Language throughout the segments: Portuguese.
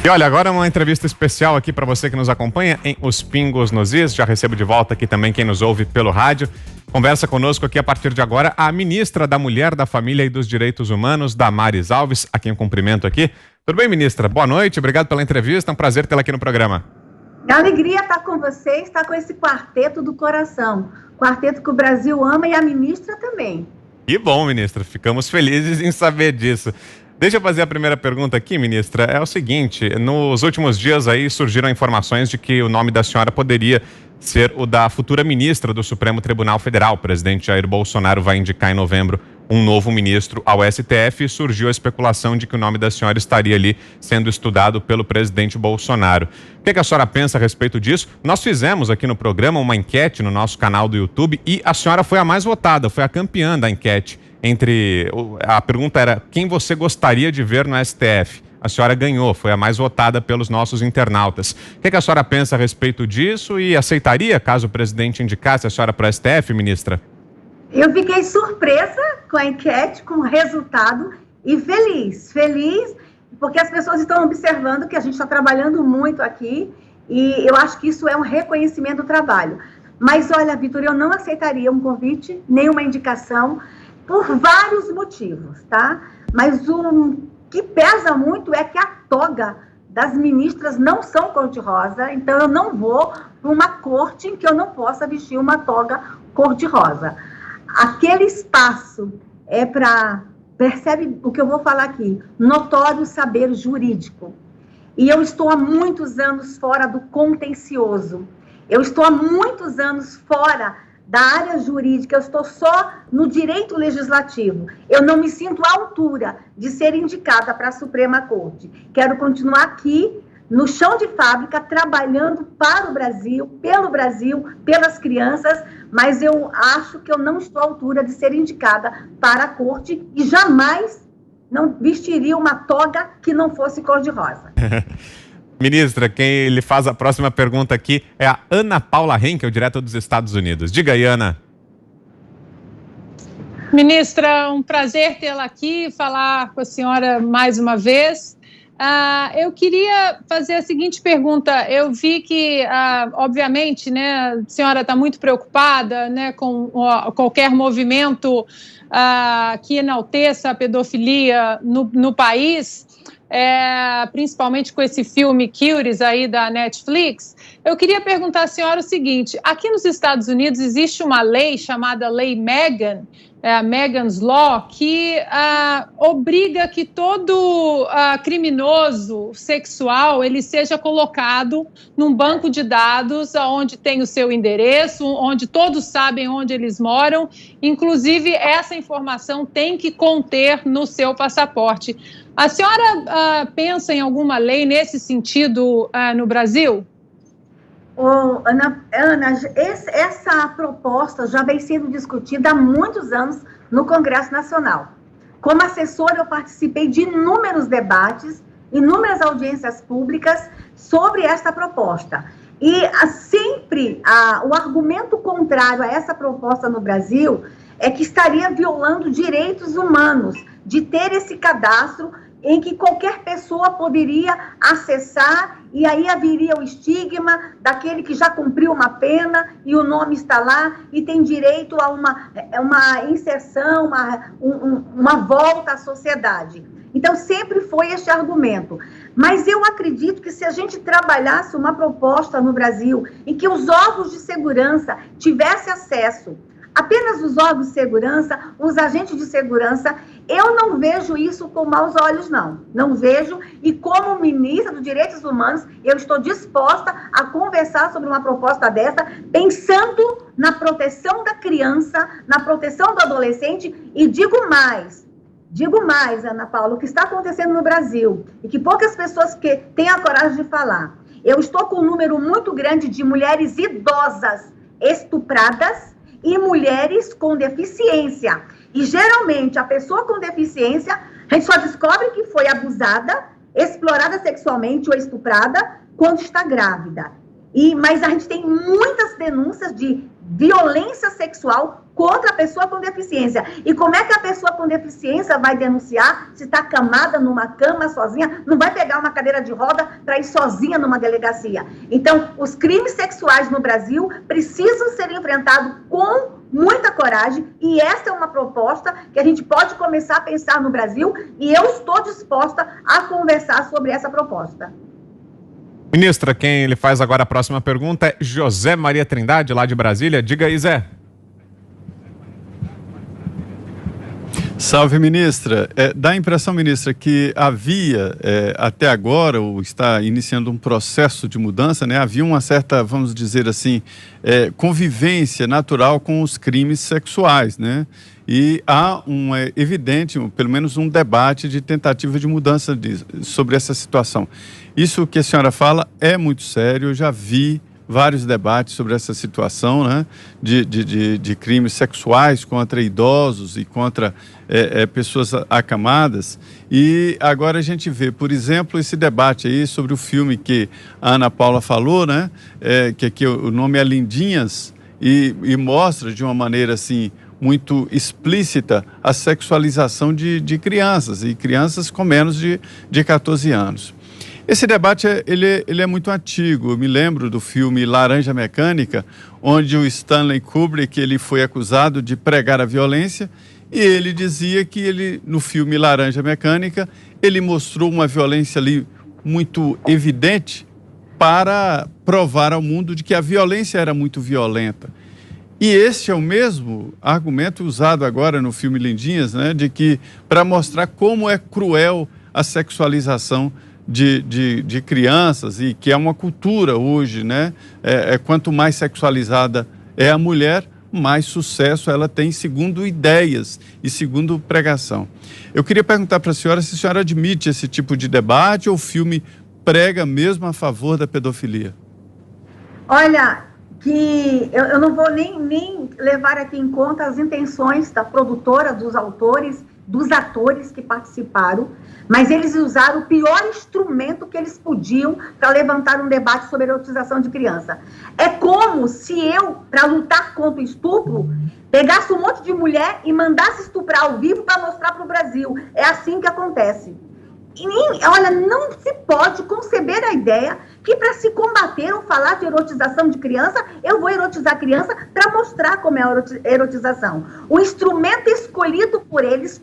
E olha, agora uma entrevista especial aqui para você que nos acompanha em Os Pingos nos Is. Já recebo de volta aqui também quem nos ouve pelo rádio. Conversa conosco aqui a partir de agora a ministra da Mulher, da Família e dos Direitos Humanos, Damares Alves, a quem eu cumprimento aqui. Tudo bem, ministra? Boa noite, obrigado pela entrevista, é um prazer tê-la aqui no programa. É alegria estar com vocês, estar com esse quarteto do coração, quarteto que o Brasil ama e a ministra também. Que bom, ministra, ficamos felizes em saber disso. Deixa eu fazer a primeira pergunta aqui, ministra. É o seguinte, nos últimos dias aí surgiram informações de que o nome da senhora poderia ser o da futura ministra do Supremo Tribunal Federal. O presidente Jair Bolsonaro vai indicar em novembro um novo ministro ao STF e surgiu a especulação de que o nome da senhora estaria ali sendo estudado pelo presidente Bolsonaro. O que a senhora pensa a respeito disso? Nós fizemos aqui no programa uma enquete no nosso canal do YouTube e a senhora foi a mais votada, foi a campeã da enquete. A pergunta era, quem você gostaria de ver no STF? A senhora ganhou, foi a mais votada pelos nossos internautas. O que a senhora pensa a respeito disso e aceitaria caso o presidente indicasse a senhora para o STF, ministra? Eu fiquei surpresa com a enquete, com o resultado e feliz porque as pessoas estão observando que a gente está trabalhando muito aqui e eu acho que isso é um reconhecimento do trabalho. Mas olha, Vitor, eu não aceitaria um convite, nem uma indicação, por vários motivos, tá? Mas o que pesa muito é que a toga das ministras não são cor-de-rosa, então eu não vou para uma corte em que eu não possa vestir uma toga cor-de-rosa. Aquele espaço é para, percebe o que eu vou falar aqui, notório saber jurídico. E eu estou há muitos anos fora do contencioso, eu estou há muitos anos fora da área jurídica, eu estou só no direito legislativo. Eu não me sinto à altura de ser indicada para a Suprema Corte. Quero continuar aqui, no chão de fábrica, trabalhando para o Brasil, pelo Brasil, pelas crianças, mas eu acho que eu não estou à altura de ser indicada para a Corte e jamais não vestiria uma toga que não fosse cor-de-rosa. Ministra, quem lhe faz a próxima pergunta aqui é a Ana Paula Henkel, direto dos Estados Unidos. Diga aí, Ana. Ministra, um prazer tê-la aqui, falar com a senhora mais uma vez. Eu queria fazer a seguinte pergunta. Eu vi que, obviamente, né, a senhora está muito preocupada, né, com qualquer movimento que enalteça a pedofilia no país. Principalmente com esse filme Curious aí da Netflix. Eu queria perguntar à senhora o seguinte: aqui nos Estados Unidos existe uma lei chamada Lei Megan, Megan's Law, que obriga que todo criminoso sexual ele seja colocado num banco de dados onde tem o seu endereço, onde todos sabem onde eles moram, inclusive essa informação tem que conter no seu passaporte. A senhora pensa em alguma lei nesse sentido no Brasil? Ana, essa proposta já vem sendo discutida há muitos anos no Congresso Nacional. Como assessora, eu participei de inúmeros debates, inúmeras audiências públicas sobre esta proposta. E sempre o argumento contrário a essa proposta no Brasil é que estaria violando direitos humanos, de ter esse cadastro em que qualquer pessoa poderia acessar e aí haveria o estigma daquele que já cumpriu uma pena e o nome está lá e tem direito a uma inserção, uma volta à sociedade. Então, sempre foi este argumento. Mas eu acredito que se a gente trabalhasse uma proposta no Brasil em que os órgãos de segurança tivessem acesso, apenas os órgãos de segurança, os agentes de segurança, eu não vejo isso com maus olhos, não. Não vejo, e como ministra dos Direitos Humanos, eu estou disposta a conversar sobre uma proposta dessa, pensando na proteção da criança, na proteção do adolescente, e digo mais, Ana Paula, o que está acontecendo no Brasil, e que poucas pessoas que têm a coragem de falar. Eu estou com um número muito grande de mulheres idosas estupradas, e mulheres com deficiência. E, geralmente, a pessoa com deficiência, a gente só descobre que foi abusada, explorada sexualmente ou estuprada quando está grávida. Mas a gente tem muitas denúncias de violência sexual contra a pessoa com deficiência. E como é que a pessoa com deficiência vai denunciar se está acamada numa cama sozinha? Não vai pegar uma cadeira de roda para ir sozinha numa delegacia. Então, os crimes sexuais no Brasil precisam ser enfrentados com muita coragem, e essa é uma proposta que a gente pode começar a pensar no Brasil, e eu estou disposta a conversar sobre essa proposta. Ministra, quem lhe faz agora a próxima pergunta é José Maria Trindade, lá de Brasília. Diga aí, Zé. Salve, ministra. Dá a impressão, ministra, que havia, até agora, ou está iniciando um processo de mudança, né? Havia uma certa, vamos dizer assim, convivência natural com os crimes sexuais, né? E há evidente, pelo menos um debate de tentativa de mudança sobre essa situação. Isso que a senhora fala é muito sério, eu já vi vários debates sobre essa situação, né, de crimes sexuais contra idosos e contra pessoas acamadas. E agora a gente vê, por exemplo, esse debate aí sobre o filme que a Ana Paula falou, né, que aqui o nome é Lindinhas, e mostra de uma maneira assim muito explícita a sexualização de crianças, e crianças com menos de 14 anos. Esse debate ele é muito antigo. Eu me lembro do filme Laranja Mecânica, onde o Stanley Kubrick ele foi acusado de pregar a violência, e ele dizia que no filme Laranja Mecânica, ele mostrou uma violência ali muito evidente para provar ao mundo de que a violência era muito violenta. E este é o mesmo argumento usado agora no filme Lindinhas, né, de que para mostrar como é cruel a sexualização de crianças, e que é uma cultura hoje, né? Quanto mais sexualizada é a mulher, mais sucesso ela tem, segundo ideias e segundo pregação. Eu queria perguntar para a senhora se a senhora admite esse tipo de debate, ou o filme prega mesmo a favor da pedofilia? Olha, que eu não vou nem levar aqui em conta as intenções da produtora, dos autores, dos atores que participaram, mas eles usaram o pior instrumento que eles podiam para levantar um debate sobre a erotização de criança. É como se eu, para lutar contra o estupro, pegasse um monte de mulher e mandasse estuprar ao vivo para mostrar para o Brasil. É assim que acontece. E, olha, não se pode conceber a ideia que para se combater ou falar de erotização de criança, eu vou erotizar a criança para mostrar como é a erotização. O instrumento escolhido por eles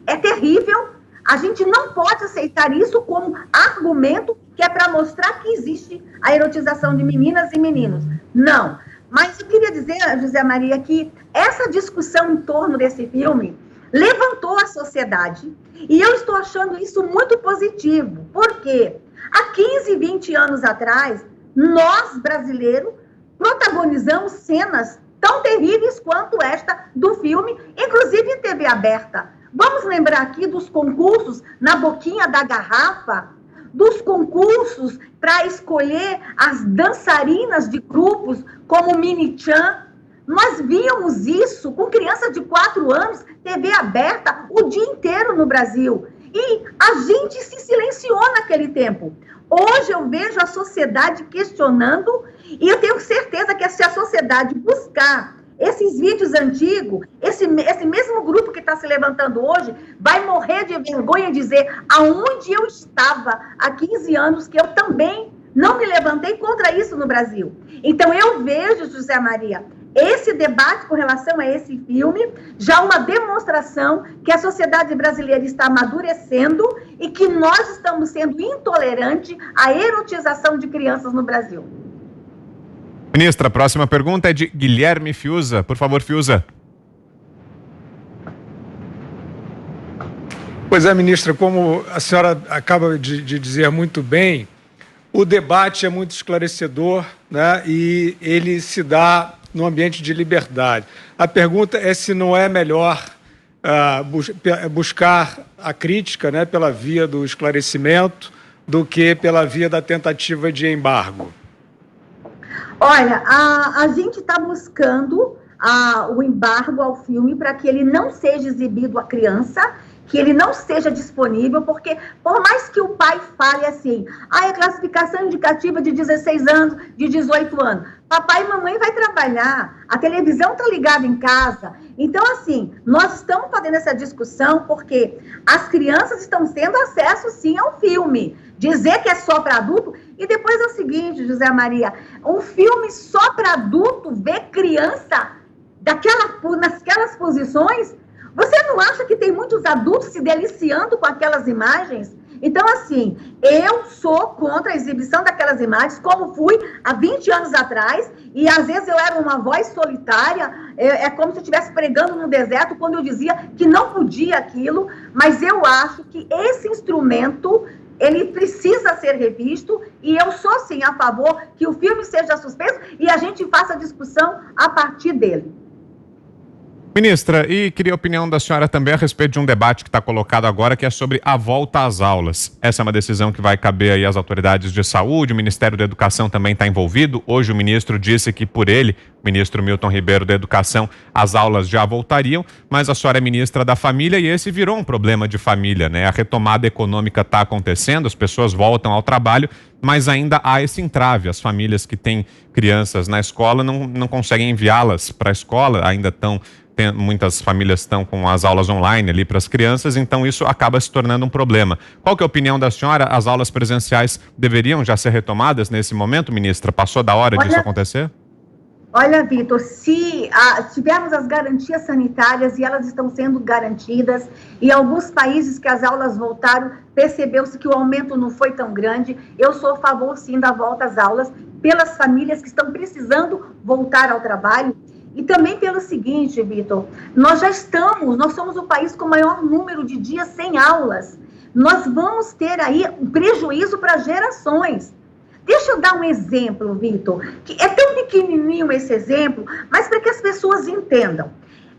é terrível. A gente não pode aceitar isso como argumento que é para mostrar que existe a erotização de meninas e meninos. Não. Mas eu queria dizer, José Maria, que essa discussão em torno desse filme levantou a sociedade, e eu estou achando isso muito positivo, porque há 15, 20 anos atrás, nós, brasileiros, protagonizamos cenas tão terríveis quanto esta do filme, inclusive em TV aberta. Vamos lembrar aqui dos concursos na boquinha da garrafa, dos concursos para escolher as dançarinas de grupos como Mini-chan. Nós víamos isso com criança de 4 anos, TV aberta, o dia inteiro no Brasil. E a gente se silenciou naquele tempo. Hoje eu vejo a sociedade questionando, e eu tenho certeza que se a sociedade buscar esses vídeos antigos, esse mesmo grupo que está se levantando hoje, vai morrer de vergonha e dizer aonde eu estava há 15 anos, que eu também não me levantei contra isso no Brasil. Então eu vejo, José Maria, esse debate com relação a esse filme, já uma demonstração que a sociedade brasileira está amadurecendo e que nós estamos sendo intolerantes à erotização de crianças no Brasil. Ministra, a próxima pergunta é de Guilherme Fiuza. Por favor, Fiuza. Pois é, ministra, como a senhora acaba de dizer muito bem, o debate é muito esclarecedor, né, e ele se dá no ambiente de liberdade. A pergunta é se não é melhor buscar a crítica, né, pela via do esclarecimento do que pela via da tentativa de embargo. Olha, a gente está buscando o embargo ao filme para que ele não seja exibido à criança, que ele não seja disponível, porque por mais que o pai fale assim, é classificação indicativa de 16 anos, de 18 anos, Papai e mamãe vai trabalhar, a televisão está ligada em casa. Então, assim, nós estamos fazendo essa discussão porque as crianças estão tendo acesso, sim, ao filme. Dizer que é só para adulto. E depois é o seguinte, José Maria, um filme só para adulto, ver criança naquelas posições, você não acha que tem muitos adultos se deliciando com aquelas imagens? Então, assim, eu sou contra a exibição daquelas imagens, como fui há 20 anos atrás, e às vezes eu era uma voz solitária, é como se eu estivesse pregando no deserto, quando eu dizia que não podia aquilo, mas eu acho que esse instrumento, ele precisa ser revisto, e eu sou, sim, a favor que o filme seja suspenso e a gente faça a discussão a partir dele. Ministra, e queria a opinião da senhora também a respeito de um debate que está colocado agora, que é sobre a volta às aulas. Essa é uma decisão que vai caber aí às autoridades de saúde, o Ministério da Educação também está envolvido. Hoje o ministro disse que por ele, o ministro Milton Ribeiro da Educação, as aulas já voltariam, mas a senhora é ministra da Família e esse virou um problema de família, né? A retomada econômica está acontecendo, as pessoas voltam ao trabalho, mas ainda há esse entrave. As famílias que têm crianças na escola não conseguem enviá-las para a escola, ainda estão... Muitas famílias estão com as aulas online ali para as crianças, então isso acaba se tornando um problema. Qual que é a opinião da senhora? As aulas presenciais deveriam já ser retomadas nesse momento, ministra? Passou da hora disso acontecer? Olha, Vitor, se tivermos as garantias sanitárias e elas estão sendo garantidas, e alguns países que as aulas voltaram, percebeu-se que o aumento não foi tão grande, eu sou a favor, sim, da volta às aulas, pelas famílias que estão precisando voltar ao trabalho. E também pelo seguinte, Vitor, nós somos o país com o maior número de dias sem aulas. Nós vamos ter aí um prejuízo para gerações. Deixa eu dar um exemplo, Vitor, que é tão pequenininho esse exemplo, mas para que as pessoas entendam.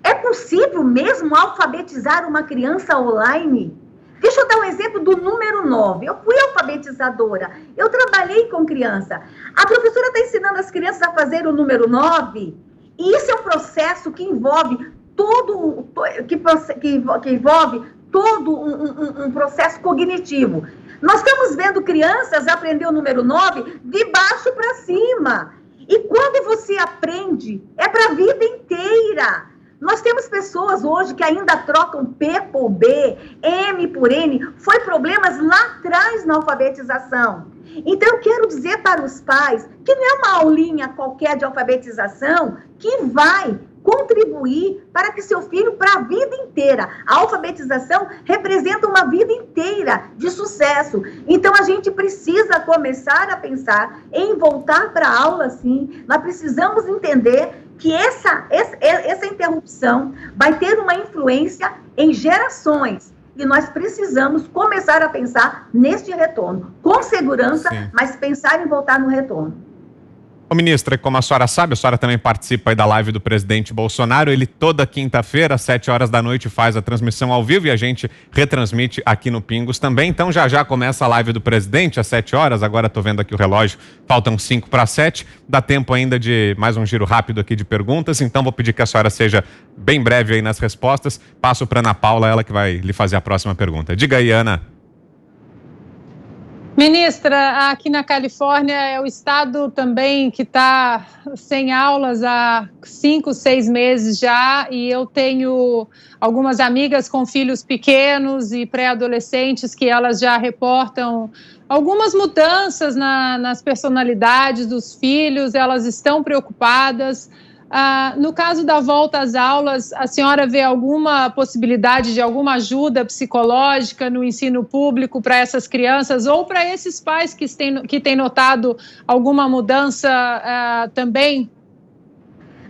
É possível mesmo alfabetizar uma criança online? Deixa eu dar um exemplo do número 9. Eu fui alfabetizadora, eu trabalhei com criança. A professora está ensinando as crianças a fazer o número 9... E isso é um processo que envolve um processo cognitivo. Nós estamos vendo crianças aprender o número 9 de baixo para cima. E quando você aprende, é para a vida inteira. Nós temos pessoas hoje que ainda trocam P por B, M por N. Foi problemas lá atrás na alfabetização. Então, eu quero dizer para os pais que não é uma aulinha qualquer de alfabetização que vai contribuir para que seu filho, para a vida inteira. A alfabetização representa uma vida inteira de sucesso. Então, a gente precisa começar a pensar em voltar para a aula, sim. Nós precisamos entender que essa interrupção vai ter uma influência em gerações. E nós precisamos começar a pensar neste retorno, com segurança, sim, mas pensar em voltar no retorno. Ô, ministra, como a senhora sabe, a senhora também participa aí da live do presidente Bolsonaro. Ele toda quinta-feira, às 7 horas da noite, faz a transmissão ao vivo e a gente retransmite aqui no Pingos também. Então já começa a live do presidente às 7 horas. Agora estou vendo aqui o relógio, faltam 5 para 7. Dá tempo ainda de mais um giro rápido aqui de perguntas. Então vou pedir que a senhora seja bem breve aí nas respostas. Passo para Ana Paula, ela que vai lhe fazer a próxima pergunta. Diga aí, Ana. Ministra, aqui na Califórnia é o estado também que está sem aulas há 5, 6 meses já, e eu tenho algumas amigas com filhos pequenos e pré-adolescentes que elas já reportam algumas mudanças nas personalidades dos filhos, elas estão preocupadas. No caso da volta às aulas, a senhora vê alguma possibilidade de alguma ajuda psicológica no ensino público para essas crianças ou para esses pais que têm notado alguma mudança também?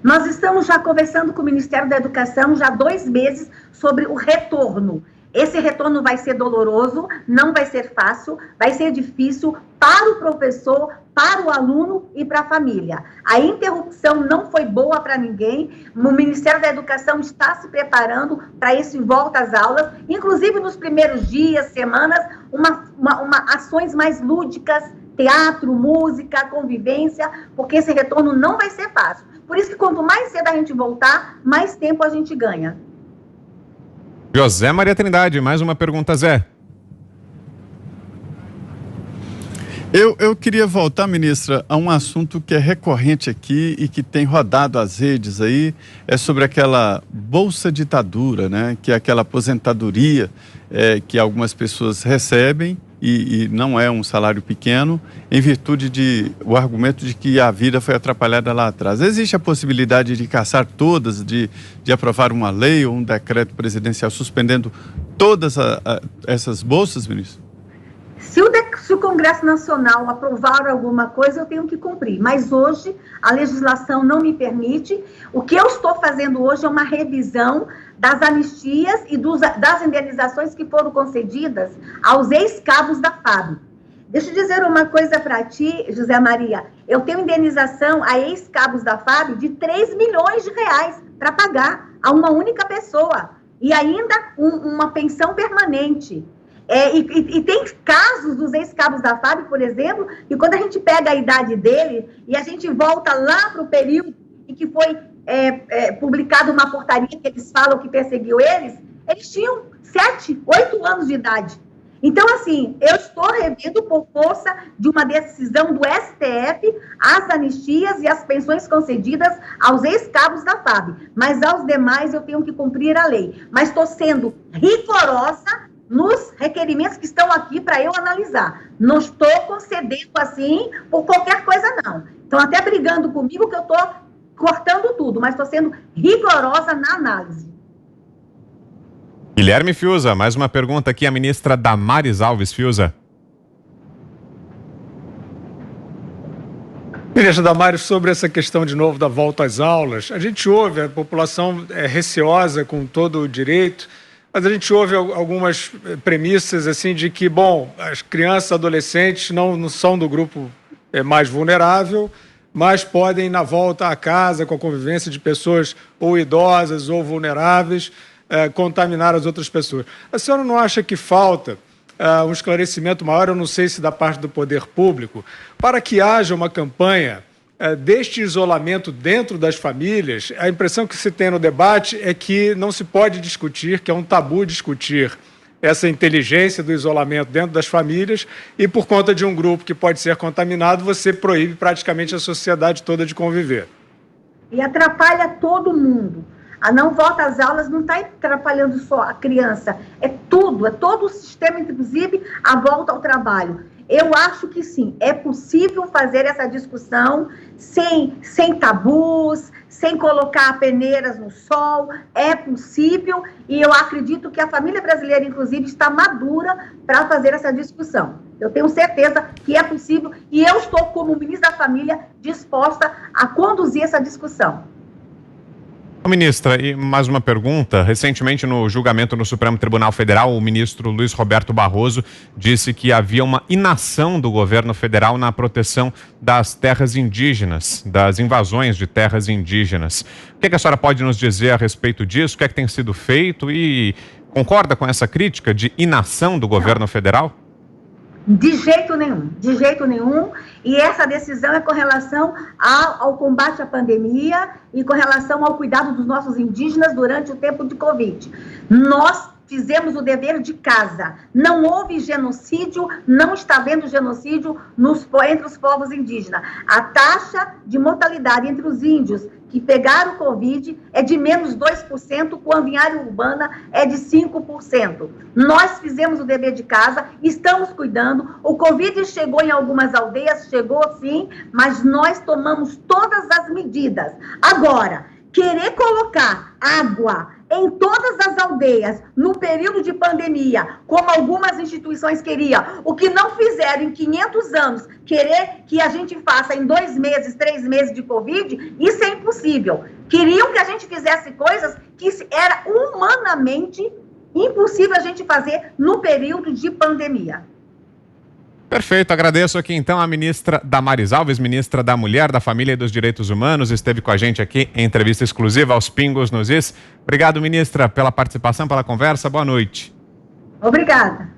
Nós estamos já conversando com o Ministério da Educação já há 2 meses sobre o retorno. Esse retorno vai ser doloroso, não vai ser fácil, vai ser difícil para o professor, para o aluno e para a família. A interrupção não foi boa para ninguém. O Ministério da Educação está se preparando para esse volta às aulas, inclusive nos primeiros dias, semanas, ações mais lúdicas, teatro, música, convivência, porque esse retorno não vai ser fácil. Por isso que quanto mais cedo a gente voltar, mais tempo a gente ganha. José Maria Trindade, mais uma pergunta, Zé. Eu queria voltar, ministra, a um assunto que é recorrente aqui e que tem rodado as redes aí, é sobre aquela Bolsa Ditadura, né? Que é aquela aposentadoria que algumas pessoas recebem e não é um salário pequeno, em virtude o argumento de que a vida foi atrapalhada lá atrás. Existe a possibilidade de cassar todas, de aprovar uma lei ou um decreto presidencial suspendendo todas essas bolsas, ministro? Se o Congresso Nacional aprovar alguma coisa, eu tenho que cumprir. Mas hoje, a legislação não me permite. O que eu estou fazendo hoje é uma revisão das anistias e das indenizações que foram concedidas aos ex-cabos da FAB. Deixa eu dizer uma coisa para ti, José Maria. Eu tenho indenização a ex-cabos da FAB de 3 milhões de reais para pagar a uma única pessoa. E ainda uma pensão permanente. E tem casos dos ex-cabos da FAB, por exemplo, que quando a gente pega a idade dele e a gente volta lá para o período em que foi publicada uma portaria que eles falam que perseguiu eles tinham 7, 8 anos de idade. Então, assim, eu estou revendo por força de uma decisão do STF as anistias e as pensões concedidas aos ex-cabos da FAB. Mas aos demais eu tenho que cumprir a lei. Mas estou sendo rigorosa nos requerimentos que estão aqui para eu analisar. Não estou concedendo assim por qualquer coisa, não. Estão até brigando comigo que eu estou cortando tudo, mas estou sendo rigorosa na análise. Guilherme Fiuza, mais uma pergunta aqui, a ministra Damares Alves. Fiuza. Ministra Damares, sobre essa questão de novo da volta às aulas, a gente ouve, a população é receosa com todo o direito, mas a gente ouve algumas premissas assim de que, bom, as crianças e adolescentes não são do grupo mais vulnerável, mas podem, na volta à casa, com a convivência de pessoas ou idosas ou vulneráveis, contaminar as outras pessoas. A senhora não acha que falta um esclarecimento maior, eu não sei se da parte do poder público, para que haja uma campanha deste isolamento dentro das famílias? A impressão que se tem no debate é que não se pode discutir, que é um tabu discutir essa inteligência do isolamento dentro das famílias e, por conta de um grupo que pode ser contaminado, você proíbe praticamente a sociedade toda de conviver. E atrapalha todo mundo. A não volta às aulas não está atrapalhando só a criança, é tudo, é todo o sistema, inclusive a volta ao trabalho. Eu acho que sim, é possível fazer essa discussão sem tabus, sem colocar peneiras no sol, é possível, e eu acredito que a família brasileira, inclusive, está madura para fazer essa discussão. Eu tenho certeza que é possível, e eu estou, como ministra da Família, disposta a conduzir essa discussão. Ministra, e mais uma pergunta. Recentemente, no julgamento no Supremo Tribunal Federal, o ministro Luiz Roberto Barroso disse que havia uma inação do governo federal na proteção das terras indígenas, das invasões de terras indígenas. O que a senhora pode nos dizer a respeito disso? O que é que tem sido feito? E concorda com essa crítica de inação do governo federal? De jeito nenhum. E essa decisão é com relação ao combate à pandemia e com relação ao cuidado dos nossos indígenas durante o tempo de Covid. Nós fizemos o dever de casa. Não houve genocídio, não está havendo genocídio entre os povos indígenas. A taxa de mortalidade entre os índios que pegaram o Covid é de menos 2%, quando em área urbana é de 5%. Nós fizemos o dever de casa, estamos cuidando. O Covid chegou em algumas aldeias, chegou sim, mas nós tomamos todas as medidas. Agora, querer colocar água em todas as aldeias, no período de pandemia, como algumas instituições queriam, o que não fizeram em 500 anos, querer que a gente faça em 2 meses, 3 meses de Covid, isso é impossível. Queriam que a gente fizesse coisas que era humanamente impossível a gente fazer no período de pandemia. Perfeito, agradeço aqui então a ministra Damares Alves, ministra da Mulher, da Família e dos Direitos Humanos, esteve com a gente aqui em entrevista exclusiva aos Pingos nos Is. Obrigado, ministra, pela participação, pela conversa, boa noite. Obrigada.